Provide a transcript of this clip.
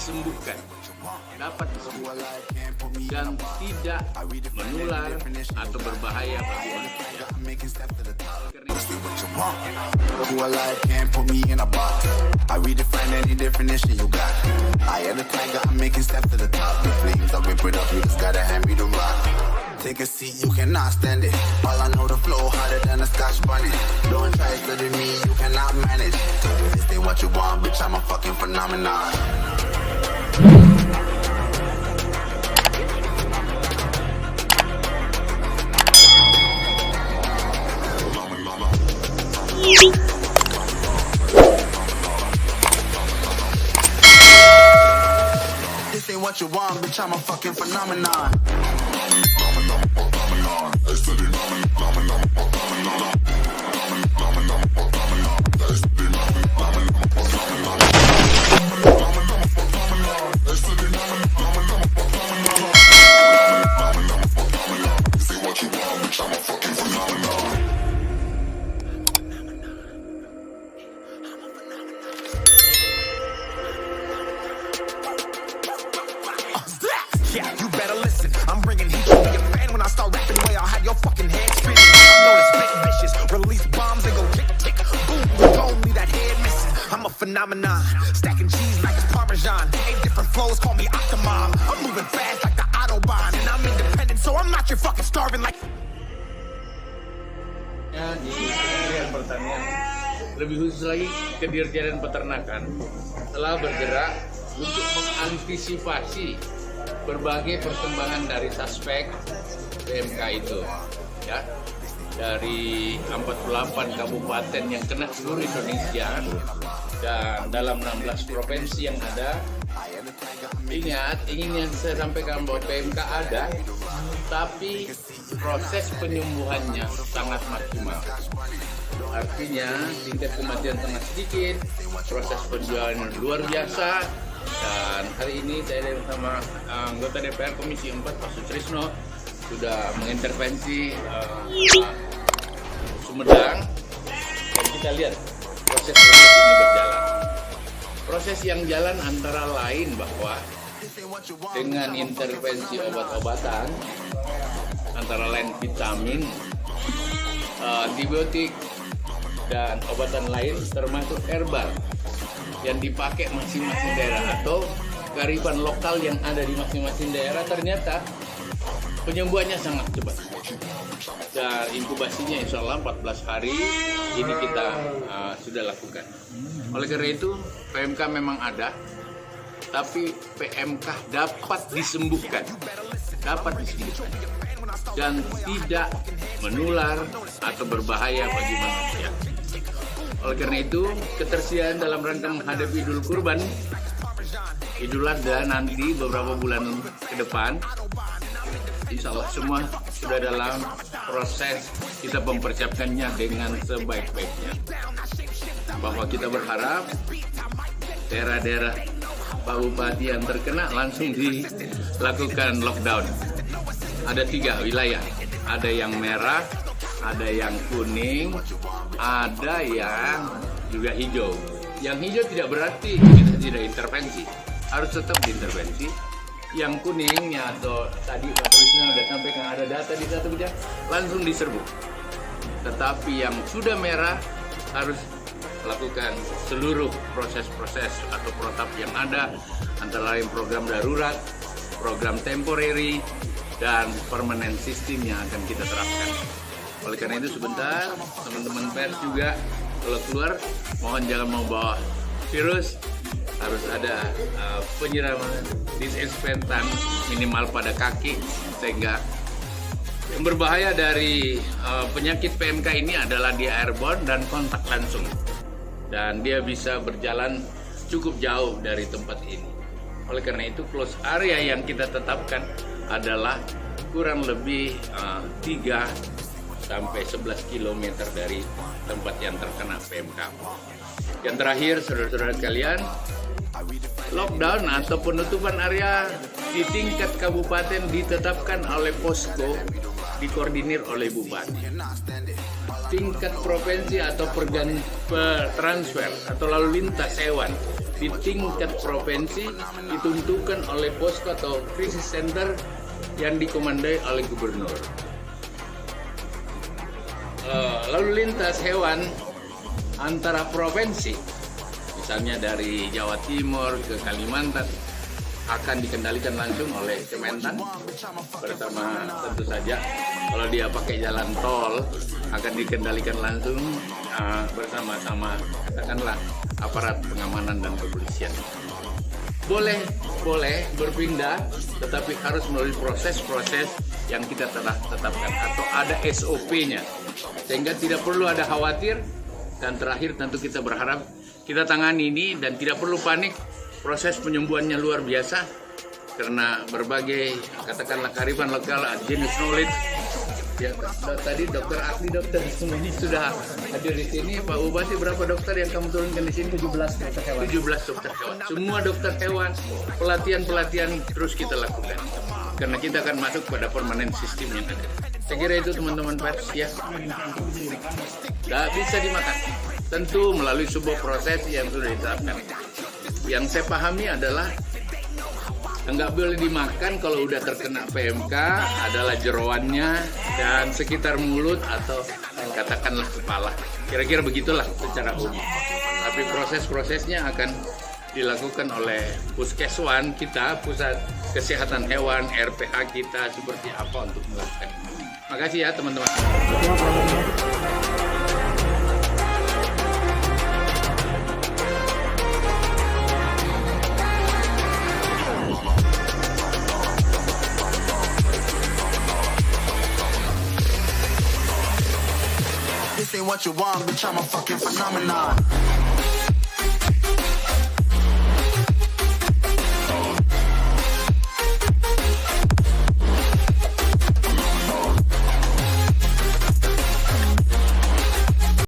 disembuhkan, dapat disembuhkan, dan tidak menular atau berbahaya bagi manusia. Who alive can't put me in a box. I redefine any definition you got. I am the tiger, I'm making steps to the top. The flames, I whip it up, you just gotta hand me the rock. Take a seat, you cannot stand it. All I know, the flow harder than a Scotch bunny. Don't try studying me, you cannot manage. This ain't what you want, bitch, I'm a fucking phenomenon. This ain't what you want, bitch, I'm a fucking phenomenon. Yeah, you better listen. I'm bringing heat to your fan when I start rapping. Way I'll have your fucking head spinning. I know it's spit vicious. Release bombs and go tick tick. Boom, you told me that head missing. I'm a phenomenon. Stacking cheese like it's Parmesan. 8 different flows, call me Octomom. I'm moving fast like the Autobahn, and I'm independent, so I'm not your fucking starving like. Di Kementerian Pertanian, lebih khusus lagi ke Dirjen Peternakan, telah bergerak untuk mengantisipasi berbagai perkembangan dari suspek PMK itu, ya, dari 48 kabupaten yang kena seluruh Indonesia dan dalam 16 provinsi yang ada. Ingat, ingin yang saya sampaikan bahwa PMK ada, tapi proses penyembuhannya sangat maksimal. Artinya tingkat kematian sangat sedikit, proses penjualannya luar biasa. Dan hari ini saya bersama anggota DPR Komisi 4 Pak Sutrisno sudah mengintervensi Sumedang, dan kita lihat proses ini berjalan. Proses yang jalan antara lain bahwa dengan intervensi obat-obatan, antara lain vitamin, antibiotik, dan obatan lain termasuk herbal yang dipakai masing-masing daerah atau kearifan lokal yang ada di masing-masing daerah, ternyata penyembuhannya sangat cepat. Dan inkubasinya insya Allah 14 hari ini kita sudah lakukan. Oleh karena itu PMK memang ada, tapi PMK dapat disembuhkan, dan tidak menular atau berbahaya bagi manusia. Oleh karena itu, ketersediaan dalam rangka menghadapi Idul Kurban, Idul Adha nanti beberapa bulan ke depan, insya Allah semua sudah dalam proses kita mempersiapkannya dengan sebaik-baiknya. Bahwa kita berharap daerah-daerah Pak Bupati yang terkena langsung dilakukan lockdown. Ada 3 wilayah, ada yang merah, ada yang kuning, ada yang juga hijau. Yang hijau tidak berarti kita tidak intervensi, harus tetap diintervensi. Yang kuningnya atau tadi Pak Trisno sudah sampaikan ada data di satu bidang, langsung diserbu. Tetapi yang sudah merah harus lakukan seluruh proses-proses atau protap yang ada, antara lain program darurat, program temporary, dan permanent system yang akan kita terapkan. Oleh karena itu sebentar, teman-teman pers juga kalau keluar, mohon jangan membawa virus, harus ada penyiraman disinfektan minimal pada kaki, sehingga yang berbahaya dari penyakit PMK ini adalah dia airborne dan kontak langsung, dan dia bisa berjalan cukup jauh dari tempat ini. Oleh karena itu close area yang kita tetapkan adalah kurang lebih 3 sampai 11 km dari tempat yang terkena PMK. Yang terakhir, saudara-saudara sekalian, lockdown atau penutupan area di tingkat kabupaten ditetapkan oleh posko, dikoordinir oleh bupati. Tingkat provinsi atau transfer atau lalu lintas hewan di tingkat provinsi ditentukan oleh posko atau krisis center yang dikomandai oleh gubernur. Lalu lintas hewan antara provinsi, misalnya dari Jawa Timur ke Kalimantan, akan dikendalikan langsung oleh Kementan bersama, tentu saja kalau dia pakai jalan tol akan dikendalikan langsung bersama-sama, katakanlah aparat pengamanan dan kepolisian. Boleh berpindah, tetapi harus melalui proses-proses yang kita telah tetapkan atau ada SOP-nya, sehingga tidak perlu ada khawatir. Dan terakhir tentu kita berharap kita tangani ini dan tidak perlu panik. Proses penyembuhannya luar biasa karena berbagai, katakanlah, kearifan lokal, jenis knowledge. Ya, tadi dokter ahli dokter semuanya sudah hadir di sini. Pak Bupati, berapa dokter yang kamu turunkan di sini? 17 dokter hewan. 17 dokter hewan. Semua dokter hewan, pelatihan terus kita lakukan. Karena kita akan masuk pada permanent system yang ada. Saya kira itu teman-teman pers ya. Nggak bisa dimakan. Tentu melalui sebuah proses yang sudah ditetapkan. Yang saya pahami adalah nggak boleh dimakan kalau udah terkena PMK adalah jeroannya dan sekitar mulut atau katakanlah kepala. Kira-kira begitulah secara umum. Tapi proses-prosesnya akan dilakukan oleh Puskeswan kita, Pusat Kesehatan Hewan, RPH kita seperti apa untuk melakukan. Makasih ya teman-teman. This ain't what you want, bitch, I'm a fucking phenomenon.